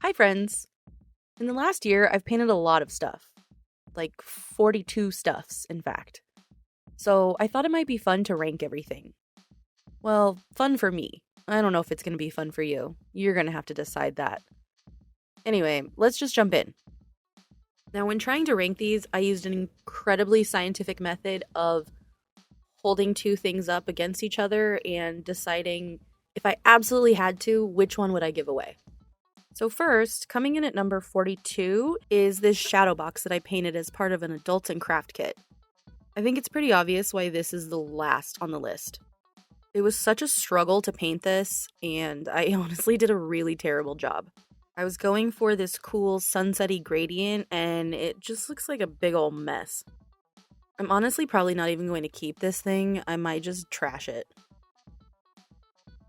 Hi friends! In the last year, I've painted a lot of stuff. Like 42 stuffs, in fact. So I thought it might be fun to rank everything. Well, fun for me. I don't know if it's going to be fun for you. You're going to have to decide that. Anyway, let's just jump in. Now, when trying to rank these, I used an incredibly scientific method of holding two things up against each other and deciding if I absolutely had to, which one would I give away. So first, coming in at number 42 is this shadow box that I painted as part of an adults and craft kit. I think it's pretty obvious why this is the last on the list. It was such a struggle to paint this, and I honestly did a really terrible job. I was going for this cool sunsetty gradient, and it just looks like a big old mess. I'm honestly probably not even going to keep this thing. I might just trash it.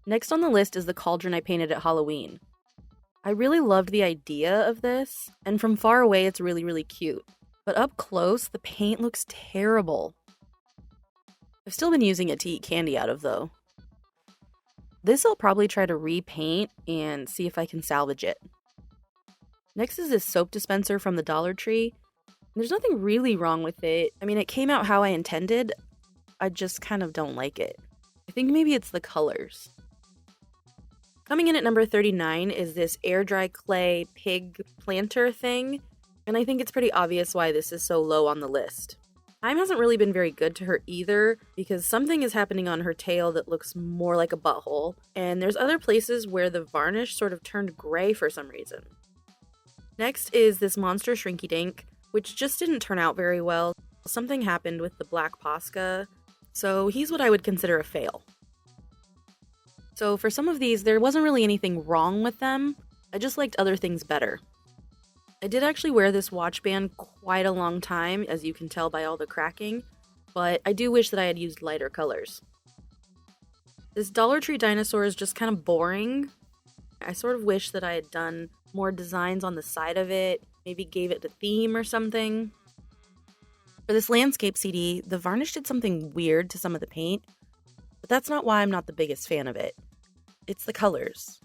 Next on the list is the cauldron I painted at Halloween. I really loved the idea of this, and from far away it's really, really cute. But up close, the paint looks terrible. I've still been using it to eat candy out of, though. This I'll probably try to repaint and see if I can salvage it. Next is this soap dispenser from the Dollar Tree. There's nothing really wrong with it. I mean, it came out how I intended. I just kind of don't like it. I think maybe it's the colors. Coming in at number 39 is this air dry clay pig planter thing, and I think it's pretty obvious why this is so low on the list. Time hasn't really been very good to her either, because something is happening on her tail that looks more like a butthole, and there's other places where the varnish sort of turned gray for some reason. Next is this monster Shrinky Dink, which just didn't turn out very well. Something happened with the black Posca, so he's what I would consider a fail. So for some of these, there wasn't really anything wrong with them. I just liked other things better. I did actually wear this watch band quite a long time, as you can tell by all the cracking, but I do wish that I had used lighter colors. This Dollar Tree dinosaur is just kind of boring. I sort of wish that I had done more designs on the side of it, maybe gave it a theme or something. For this landscape CD, the varnish did something weird to some of the paint, but that's not why I'm not the biggest fan of it. It's the colors.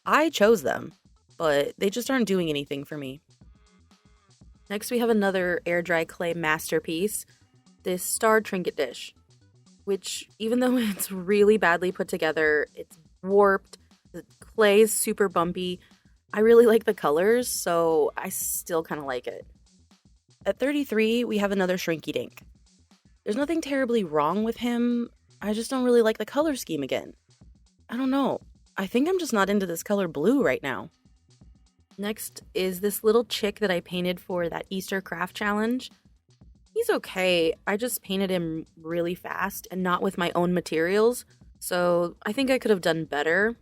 I chose them, but they just aren't doing anything for me. Next we have another air dry clay masterpiece, this star trinket dish, which even though it's really badly put together, it's warped, the clay is super bumpy, I really like the colors, so I still kind of like it. At 33, we have another Shrinky Dink. There's nothing terribly wrong with him, I just don't really like the color scheme again. I don't know. I think I'm just not into this color blue right now. Next is this little chick that I painted for that Easter craft challenge. He's okay. I just painted him really fast and not with my own materials, so I think I could have done better.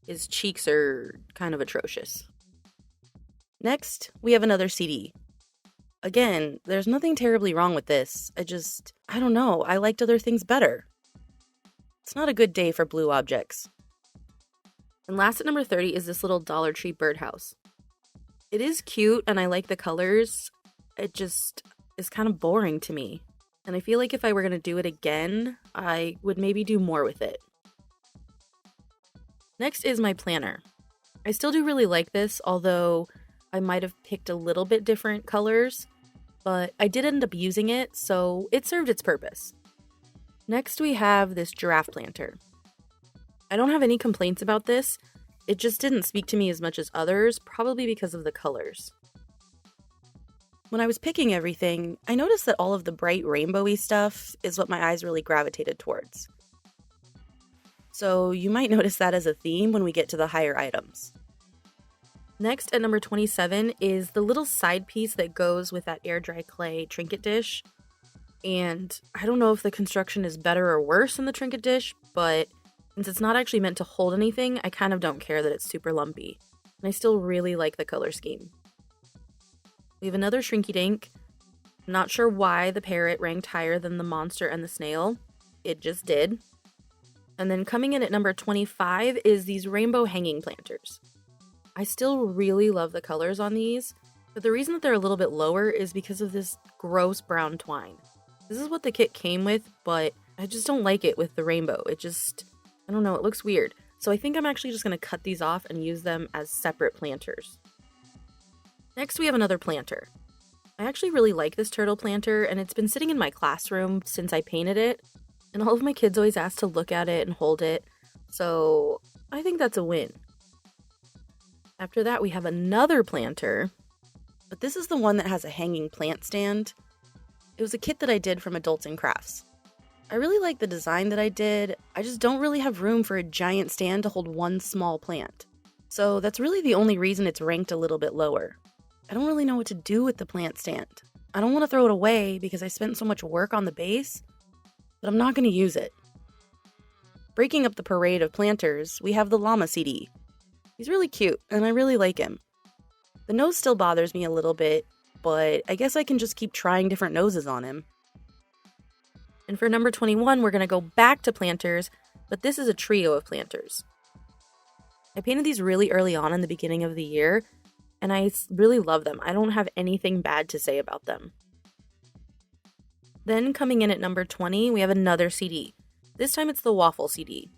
His cheeks are kind of atrocious. Next, we have another CD. Again, there's nothing terribly wrong with this. I don't know. I liked other things better. It's not a good day for blue objects. And last at number 30 is this little Dollar Tree birdhouse. It is cute and I like the colors. It just is kind of boring to me. And I feel like if I were going to do it again, I would maybe do more with it. Next is my planner. I still do really like this, although I might have picked a little bit different colors, but I did end up using it, so it served its purpose. Next we have this giraffe planter. I don't have any complaints about this, it just didn't speak to me as much as others, probably because of the colors. When I was picking everything, I noticed that all of the bright rainbowy stuff is what my eyes really gravitated towards. So you might notice that as a theme when we get to the higher items. Next at number 27 is the little side piece that goes with that air dry clay trinket dish. And I don't know if the construction is better or worse than the trinket dish, but since it's not actually meant to hold anything, I kind of don't care that it's super lumpy. And I still really like the color scheme. We have another Shrinky Dink. Not sure why the parrot ranked higher than the monster and the snail. It just did. And then coming in at number 25 is these rainbow hanging planters. I still really love the colors on these, but the reason that they're a little bit lower is because of this gross brown twine. This is what the kit came with, but I just don't like it with the rainbow. I don't know, it looks weird. So I think I'm actually just going to cut these off and use them as separate planters. Next, we have another planter. I actually really like this turtle planter, and it's been sitting in my classroom since I painted it, and all of my kids always ask to look at it and hold it, so I think that's a win. After that, we have another planter, but this is the one that has a hanging plant stand. It was a kit that I did from Adults and Crafts. I really like the design that I did, I just don't really have room for a giant stand to hold one small plant. So that's really the only reason it's ranked a little bit lower. I don't really know what to do with the plant stand. I don't want to throw it away because I spent so much work on the base, but I'm not going to use it. Breaking up the parade of planters, we have the llama CD. He's really cute, and I really like him. The nose still bothers me a little bit, but I guess I can just keep trying different noses on him. And for number 21, we're going to go back to planters, but this is a trio of planters. I painted these really early on in the beginning of the year, and I really love them. I don't have anything bad to say about them. Then coming in at number 20, we have another CD. This time it's the waffle CD.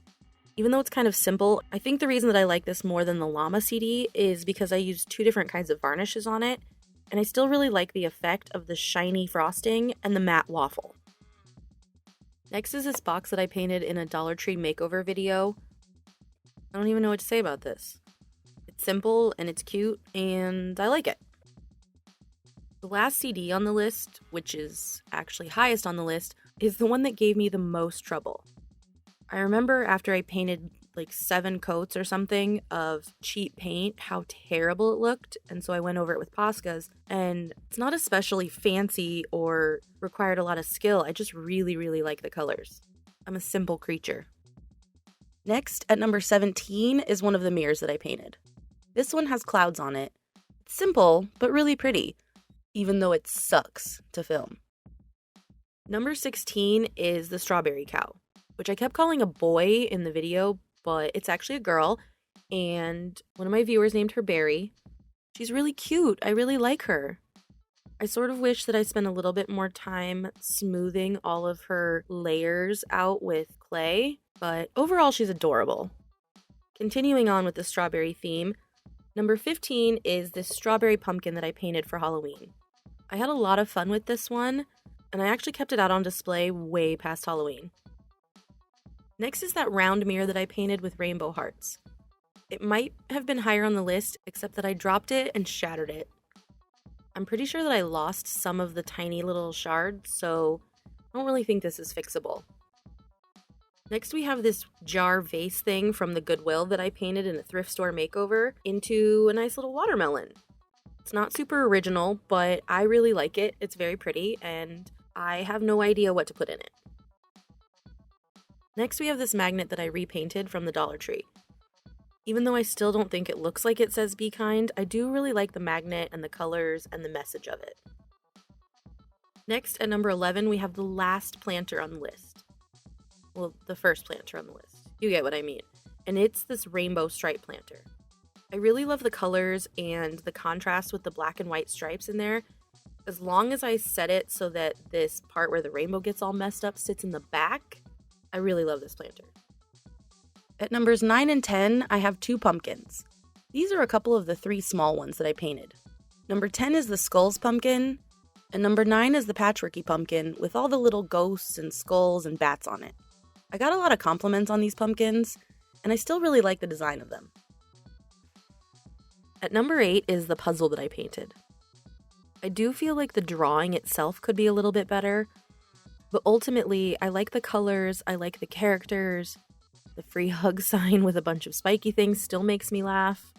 Even though it's kind of simple, I think the reason that I like this more than the llama CD is because I used 2 different kinds of varnishes on it, and I still really like the effect of the shiny frosting and the matte waffle. Next is this box that I painted in a Dollar Tree makeover video. I don't even know what to say about this. It's simple and it's cute and I like it. The last CD on the list, which is actually highest on the list, is the one that gave me the most trouble. I remember after I painted like 7 coats or something of cheap paint, how terrible it looked, and so I went over it with Poscas, and it's not especially fancy or required a lot of skill. I just really, really like the colors. I'm a simple creature. Next, at number 17, is one of the mirrors that I painted. This one has clouds on it. It's simple, but really pretty, even though it sucks to film. Number 16 is the strawberry cow, which I kept calling a boy in the video, but it's actually a girl, and one of my viewers named her Berry. She's really cute. I really like her. I sort of wish that I spent a little bit more time smoothing all of her layers out with clay, but overall she's adorable. Continuing on with the strawberry theme, number 15 is this strawberry pumpkin that I painted for Halloween. I had a lot of fun with this one, and I actually kept it out on display way past Halloween. Next is that round mirror that I painted with rainbow hearts. It might have been higher on the list, except that I dropped it and shattered it. I'm pretty sure that I lost some of the tiny little shards, so I don't really think this is fixable. Next we have this jar vase thing from the Goodwill that I painted in a thrift store makeover into a nice little watermelon. It's not super original, but I really like it. It's very pretty, and I have no idea what to put in it. Next we have this magnet that I repainted from the Dollar Tree. Even though I still don't think it looks like it says "Be Kind," I do really like the magnet and the colors and the message of it. Next, at number 11, we have the last planter on the list. Well, the first planter on the list. You get what I mean. And it's this rainbow stripe planter. I really love the colors and the contrast with the black and white stripes in there. As long as I set it so that this part where the rainbow gets all messed up sits in the back, I really love this planter. At numbers 9 and 10, I have 2 pumpkins. These are a couple of the 3 small ones that I painted. Number 10 is the skulls pumpkin, and number 9 is the patchworky pumpkin with all the little ghosts and skulls and bats on it. I got a lot of compliments on these pumpkins, and I still really like the design of them. At number 8 is the puzzle that I painted. I do feel like the drawing itself could be a little bit better, but ultimately, I like the colors, I like the characters. The free hug sign with a bunch of spiky things still makes me laugh.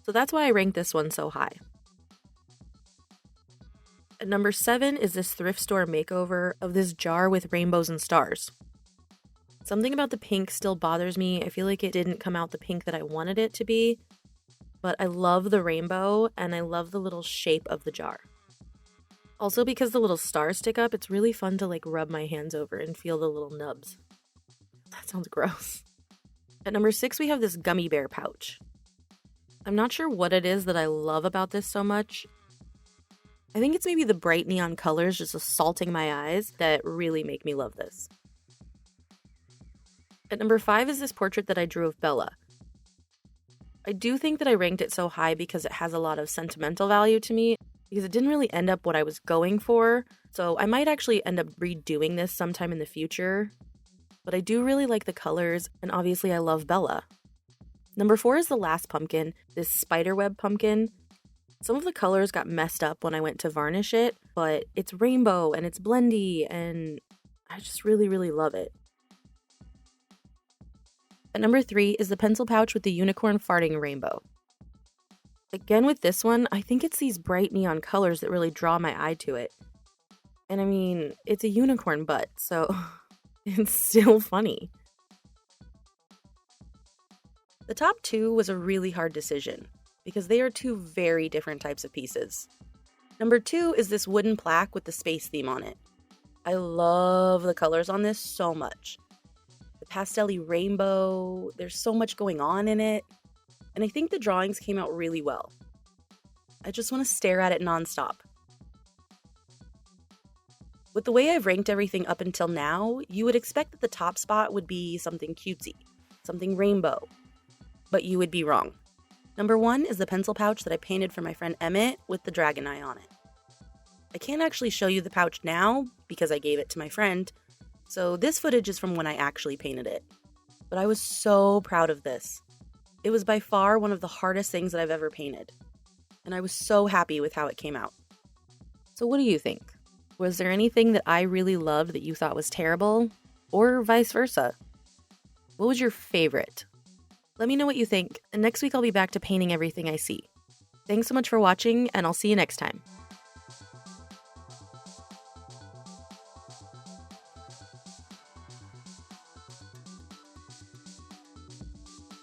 So that's why I ranked this one so high. At number 7 is this thrift store makeover of this jar with rainbows and stars. Something about the pink still bothers me. I feel like it didn't come out the pink that I wanted it to be. But I love the rainbow and I love the little shape of the jar. Also, because the little stars stick up, it's really fun to like rub my hands over and feel the little nubs. That sounds gross. At number 6, we have this gummy bear pouch. I'm not sure what it is that I love about this so much. I think it's maybe the bright neon colors just assaulting my eyes that really make me love this. At number 5 is this portrait that I drew of Bella. I do think that I ranked it so high because it has a lot of sentimental value to me, because it didn't really end up what I was going for, so I might actually end up redoing this sometime in the future. But I do really like the colors, and obviously I love Bella. Number 4 is the last pumpkin, this spiderweb pumpkin. Some of the colors got messed up when I went to varnish it, but it's rainbow and it's blendy, and I just really, really love it. At number 3 is the pencil pouch with the unicorn farting rainbow. Again with this one, I think it's these bright neon colors that really draw my eye to it. And I mean, it's a unicorn butt, so it's still funny. The top 2 was a really hard decision, because they are 2 very different types of pieces. Number 2 is this wooden plaque with the space theme on it. I love the colors on this so much. The pastel-y rainbow, there's so much going on in it, and I think the drawings came out really well. I just want to stare at it nonstop. With the way I've ranked everything up until now, you would expect that the top spot would be something cutesy, something rainbow, but you would be wrong. Number 1 is the pencil pouch that I painted for my friend Emmett with the dragon eye on it. I can't actually show you the pouch now because I gave it to my friend, so this footage is from when I actually painted it. But I was so proud of this. It was by far one of the hardest things that I've ever painted, and I was so happy with how it came out. So what do you think? Was there anything that I really loved that you thought was terrible, or vice versa? What was your favorite? Let me know what you think, and next week I'll be back to painting everything I see. Thanks so much for watching, and I'll see you next time.